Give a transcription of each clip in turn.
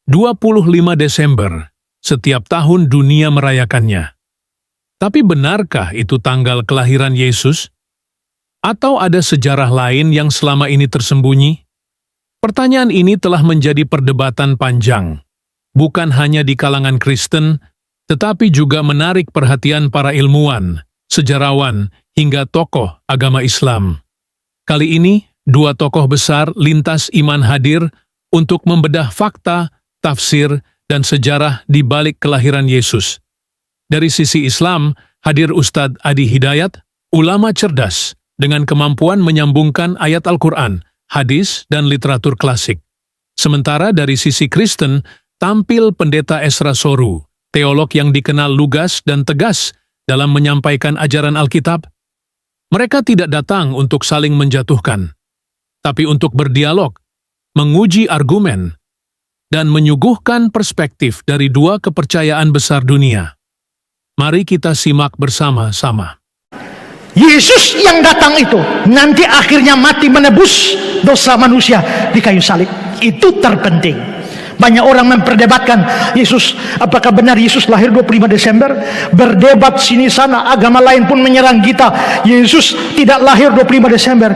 25 Desember, setiap tahun dunia merayakannya. Tapi benarkah itu tanggal kelahiran Yesus? Atau ada sejarah lain yang selama ini tersembunyi? Pertanyaan ini telah menjadi perdebatan panjang, bukan hanya di kalangan Kristen, tetapi juga menarik perhatian para ilmuwan, sejarawan, hingga tokoh agama Islam. Kali ini, dua tokoh besar lintas iman hadir untuk membedah fakta, tafsir, dan sejarah di balik kelahiran Yesus. Dari sisi Islam, hadir Ustadz Adi Hidayat, ulama cerdas, dengan kemampuan menyambungkan ayat Al-Quran, hadis, dan literatur klasik. Sementara dari sisi Kristen, tampil Pendeta Esra Soru, teolog yang dikenal lugas dan tegas dalam menyampaikan ajaran Alkitab. Mereka tidak datang untuk saling menjatuhkan, tapi untuk berdialog, menguji argumen, dan menyuguhkan perspektif dari dua kepercayaan besar dunia. Mari kita simak bersama-sama. Yesus yang datang itu nanti akhirnya mati menebus dosa manusia di kayu salib. Itu terpenting. Banyak orang memperdebatkan Yesus, apakah benar Yesus lahir 25 Desember? Berdebat sini sana, agama lain pun menyerang kita. Yesus tidak lahir 25 Desember.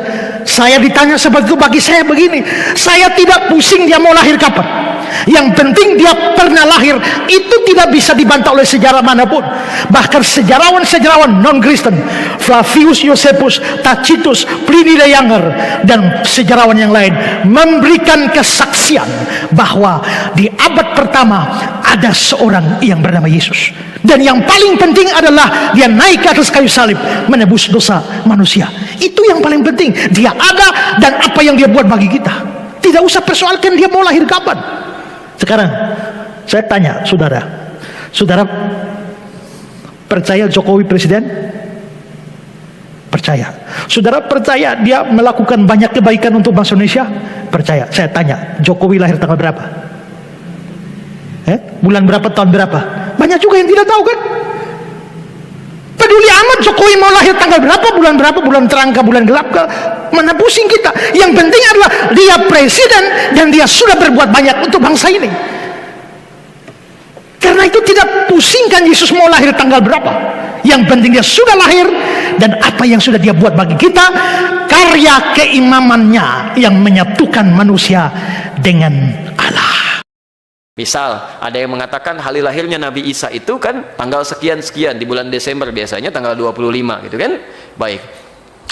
Saya ditanya seperti itu, bagi saya begini, saya tidak pusing dia mau lahir kapan. Yang penting dia pernah lahir. Itu tidak bisa dibantah oleh sejarah manapun. Bahkan sejarawan-sejarawan non-Kristen, Flavius Josephus, Tacitus, Pliny the Younger, dan sejarawan yang lain memberikan kesaksian bahwa di abad pertama ada seorang yang bernama Yesus. Dan yang paling penting adalah dia naik ke atas kayu salib menebus dosa manusia. Itu yang paling penting. Dia ada dan apa yang dia buat bagi kita. Tidak usah persoalkan dia mau lahir kapan. Sekarang saya tanya saudara, saudara percaya Jokowi presiden? Percaya. Saudara percaya dia melakukan banyak kebaikan untuk bangsa Indonesia? Percaya. Saya tanya, Jokowi lahir tanggal berapa? Bulan berapa, tahun berapa? Banyak juga yang tidak tahu kan? Peduli amat Jokowi mau lahir tanggal berapa, bulan terang ke bulan gelap ke, mana pusing kita. Yang penting adalah dia presiden dan dia sudah berbuat banyak untuk bangsa ini. Karena itu tidak pusingkan Yesus mau lahir tanggal berapa. Yang penting dia sudah lahir dan apa yang sudah dia buat bagi kita, karya keimamannya yang menyatukan manusia dengan Allah. Misal ada yang mengatakan hari lahirnya Nabi Isa itu kan tanggal sekian-sekian di bulan Desember, biasanya tanggal 25 gitu kan. Baik.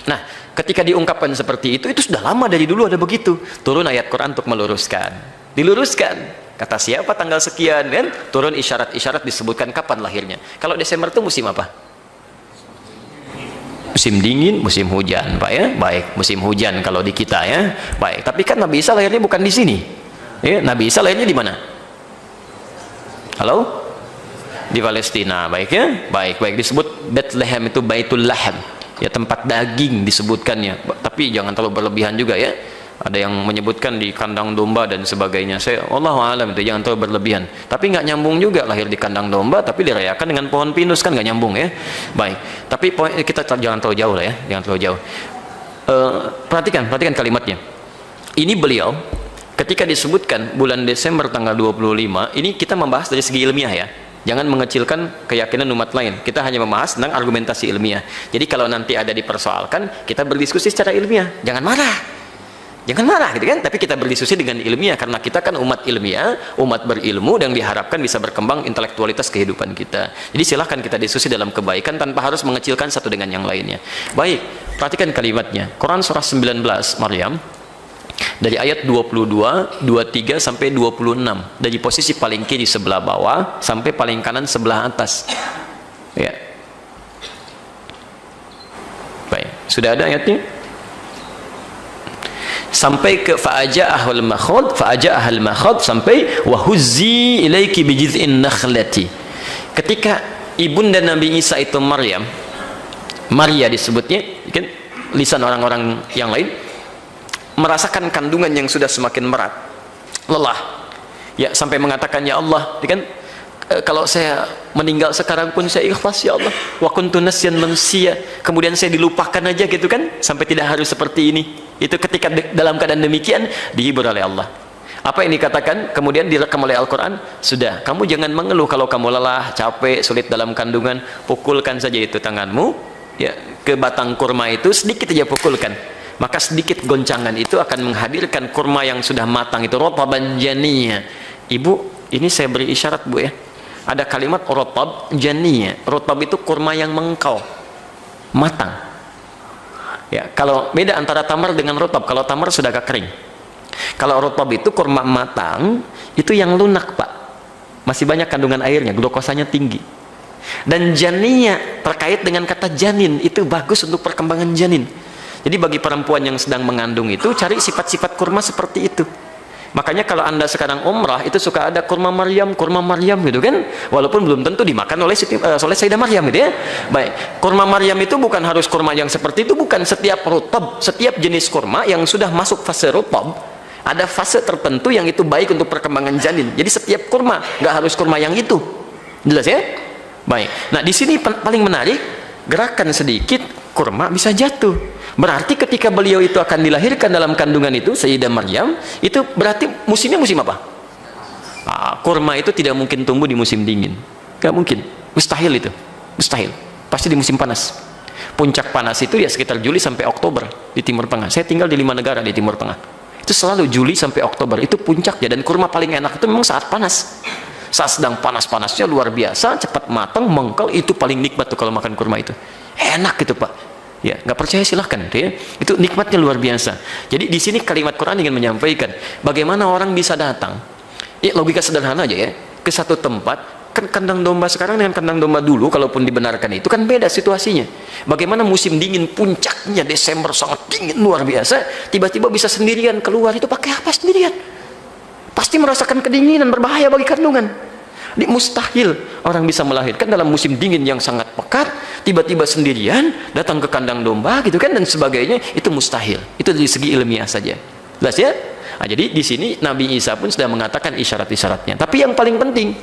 Nah, ketika diungkapkan seperti itu sudah lama, dari dulu ada begitu. Turun ayat Quran untuk meluruskan. Diluruskan. Kata siapa tanggal sekian kan? Turun isyarat-isyarat disebutkan kapan lahirnya. Kalau Desember itu musim apa? Musim dingin, musim hujan, Pak ya. Baik, musim hujan kalau di kita ya. Baik, tapi kan Nabi Isa lahirnya bukan di sini. Ya, Nabi Isa lahirnya di mana? Halo? Di Palestina, baik ya? Baik disebut Bethlehem itu Baitul Laham. Ya, tempat daging disebutkannya. Tapi jangan terlalu berlebihan juga ya. Ada yang menyebutkan di kandang domba dan sebagainya. Saya Allahu a'lam itu jangan terlalu berlebihan. Tapi nggak nyambung juga lahir di kandang domba tapi dirayakan dengan pohon pinus, kan nggak nyambung ya. Baik. Tapi kita jangan terlalu jauh lah ya, jangan terlalu jauh. Perhatikan kalimatnya. Ini beliau ketika disebutkan bulan Desember tanggal 25, ini kita membahas dari segi ilmiah ya. Jangan mengecilkan keyakinan umat lain. Kita hanya membahas tentang argumentasi ilmiah. Jadi kalau nanti ada dipersoalkan, kita berdiskusi secara ilmiah. Jangan marah gitu kan. Tapi kita berdiskusi dengan ilmiah karena kita kan umat ilmiah, umat berilmu dan diharapkan bisa berkembang intelektualitas kehidupan kita. Jadi silahkan kita diskusi dalam kebaikan tanpa harus mengecilkan satu dengan yang lainnya. Baik, perhatikan kalimatnya. Quran surah 19 Maryam dari ayat 22, 23 sampai 26. Dari posisi paling kiri sebelah bawah sampai paling kanan sebelah atas. Ya. Baik, sudah ada ayatnya? Sampai ke fa'aja'ahul makhad sampai wahuzzi ilaiki bijiz'in nakhlati. Ketika ibunda Nabi Isa itu Maria disebutnya kan, lisan orang-orang yang lain, merasakan kandungan yang sudah semakin berat, lelah ya, sampai mengatakan ya Allah kan, kalau saya meninggal sekarang pun saya ikhlas ya Allah, wa kuntu nasyan mansiya, kemudian saya dilupakan aja gitu kan, sampai tidak harus seperti ini. Itu ketika dalam keadaan demikian dihibur oleh Allah. Apa yang dikatakan kemudian direkam oleh Al-Quran? Sudah, kamu jangan mengeluh kalau kamu lelah, capek, sulit dalam kandungan. Pukulkan saja itu tanganmu ya ke batang kurma itu, sedikit saja pukulkan, maka sedikit goncangan itu akan menghadirkan kurma yang sudah matang itu, rotaban janiyya. Ibu, ini saya beri isyarat Bu ya, ada kalimat rotab janiyya. Rotab itu kurma yang mengkau, matang ya. Kalau beda antara tamar dengan rotab, kalau tamar sudah agak kering, kalau rotab itu kurma matang, itu yang lunak Pak, masih banyak kandungan airnya, glukosanya tinggi. Dan janiyya terkait dengan kata janin, itu bagus untuk perkembangan janin. Jadi bagi perempuan yang sedang mengandung itu, cari sifat-sifat kurma seperti itu. Makanya kalau Anda sekarang umrah, itu suka ada kurma Maryam gitu kan, walaupun belum tentu dimakan oleh Sayyidah Maryam gitu ya. Baik, kurma Maryam itu bukan harus kurma yang seperti itu, bukan. Setiap rutab, setiap jenis kurma yang sudah masuk fase rutab, ada fase tertentu yang itu baik untuk perkembangan janin. Jadi setiap kurma, nggak harus kurma yang itu. Jelas ya? Baik. Nah di sini paling menarik, gerakan sedikit kurma bisa jatuh. Berarti ketika beliau itu akan dilahirkan dalam kandungan itu, Sayyidah Maryam, itu berarti musimnya musim apa? Kurma itu tidak mungkin tumbuh di musim dingin, nggak mungkin, mustahil itu, mustahil. Pasti di musim panas. Puncak panas itu ya sekitar Juli sampai Oktober di Timur Tengah. Saya tinggal di 5 negara di Timur Tengah. Itu selalu Juli sampai Oktober, itu puncaknya. Dan kurma paling enak itu memang saat panas. Saat sedang panas-panasnya luar biasa, cepat matang, mengkal, itu paling nikmat tuh kalau makan kurma itu. Enak gitu Pak. Ya, nggak percaya silahkan, ya. Itu nikmatnya luar biasa. Jadi di sini kalimat Quran ingin menyampaikan bagaimana orang bisa datang. Ya, logika sederhana aja ya, ke satu tempat. Kan kandang domba sekarang dengan kandang domba dulu, kalaupun dibenarkan itu kan beda situasinya. Bagaimana musim dingin puncaknya Desember sangat dingin luar biasa, tiba-tiba bisa sendirian keluar, itu pakai apa sendirian? Pasti merasakan kedinginan, berbahaya bagi kandungan. Mustahil orang bisa melahirkan dalam musim dingin yang sangat pekat, tiba-tiba sendirian datang ke kandang domba gitu kan, dan sebagainya. Itu mustahil. Itu dari segi ilmiah saja. Jelas ya? Nah, jadi di sini Nabi Isa pun sudah mengatakan isyarat-isyaratnya. Tapi yang paling penting,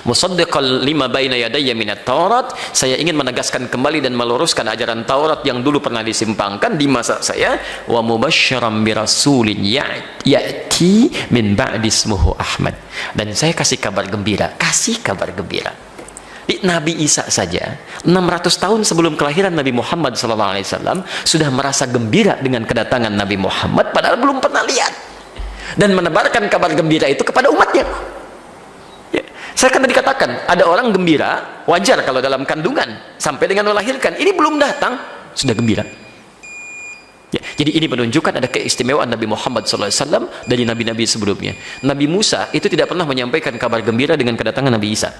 musaddiqal lima baina yadayya minat Taurat, saya ingin menegaskan kembali dan meluruskan ajaran Taurat yang dulu pernah disimpangkan di masa saya, wa mubasysyiran birasulin ya'ti min ba'di ismuhu Ahmad, dan saya kasih kabar gembira, di Nabi Isa saja 600 tahun sebelum kelahiran Nabi Muhammad SAW sudah merasa gembira dengan kedatangan Nabi Muhammad, padahal belum pernah lihat, dan menebarkan kabar gembira itu kepada umatnya. Saya kan tadi katakan, ada orang gembira, wajar kalau dalam kandungan, sampai dengan melahirkan, ini belum datang, sudah gembira. Ya, jadi ini menunjukkan ada keistimewaan Nabi Muhammad SAW dari nabi-nabi sebelumnya. Nabi Musa itu tidak pernah menyampaikan kabar gembira dengan kedatangan Nabi Isa.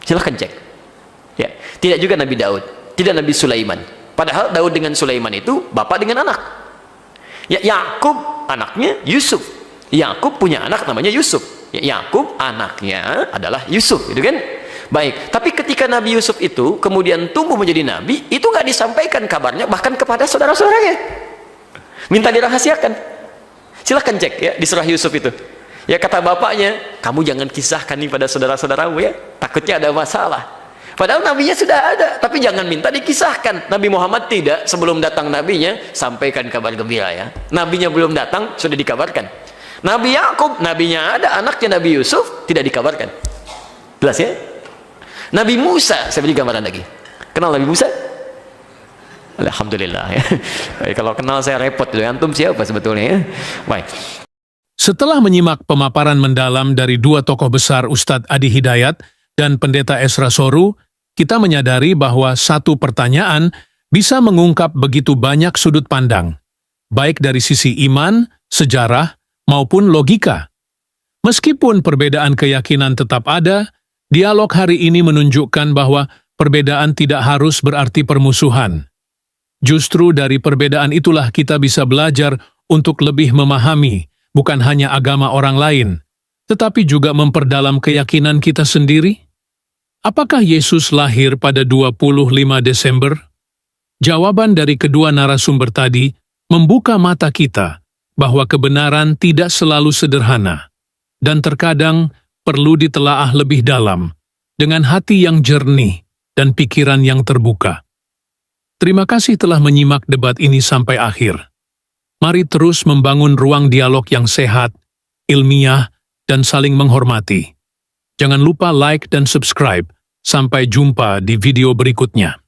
Silahkan cek. Ya, tidak juga Nabi Daud, tidak Nabi Sulaiman. Padahal Daud dengan Sulaiman itu bapak dengan anak. Ya, Yakub anaknya Yusuf. Yakub punya anak namanya Yusuf. Yakub anaknya adalah Yusuf, gitu kan? Baik, tapi ketika Nabi Yusuf itu kemudian tumbuh menjadi nabi, itu nggak disampaikan kabarnya bahkan kepada saudara-saudaranya, minta dirahasiakan. Silahkan cek ya di surah Yusuf itu. Ya, kata bapaknya, kamu jangan kisahkan nih pada saudara-saudaramu ya, takutnya ada masalah. Padahal nabinya sudah ada, tapi jangan minta dikisahkan. Nabi Muhammad tidak, sebelum datang nabinya, sampaikan kabar gembira ya. Nabinya belum datang, sudah dikabarkan. Nabi Yakub, nabinya ada, anaknya Nabi Yusuf tidak dikabarkan. Jelas ya? Nabi Musa, saya beri gambaran lagi. Kenal Nabi Musa? Alhamdulillah ya. Kalau kenal saya repot, antum siapa sebetulnya ya? Baik. Setelah menyimak pemaparan mendalam dari dua tokoh besar Ustadz Adi Hidayat dan Pendeta Esra Soru, kita menyadari bahwa satu pertanyaan bisa mengungkap begitu banyak sudut pandang, baik dari sisi iman, sejarah, maupun logika. Meskipun perbedaan keyakinan tetap ada, dialog hari ini menunjukkan bahwa perbedaan tidak harus berarti permusuhan. Justru dari perbedaan itulah kita bisa belajar untuk lebih memahami bukan hanya agama orang lain, tetapi juga memperdalam keyakinan kita sendiri. Apakah Yesus lahir pada 25 Desember? Jawaban dari kedua narasumber tadi membuka mata kita bahwa kebenaran tidak selalu sederhana, dan terkadang perlu ditelaah lebih dalam, dengan hati yang jernih dan pikiran yang terbuka. Terima kasih telah menyimak debat ini sampai akhir. Mari terus membangun ruang dialog yang sehat, ilmiah, dan saling menghormati. Jangan lupa like dan subscribe. Sampai jumpa di video berikutnya.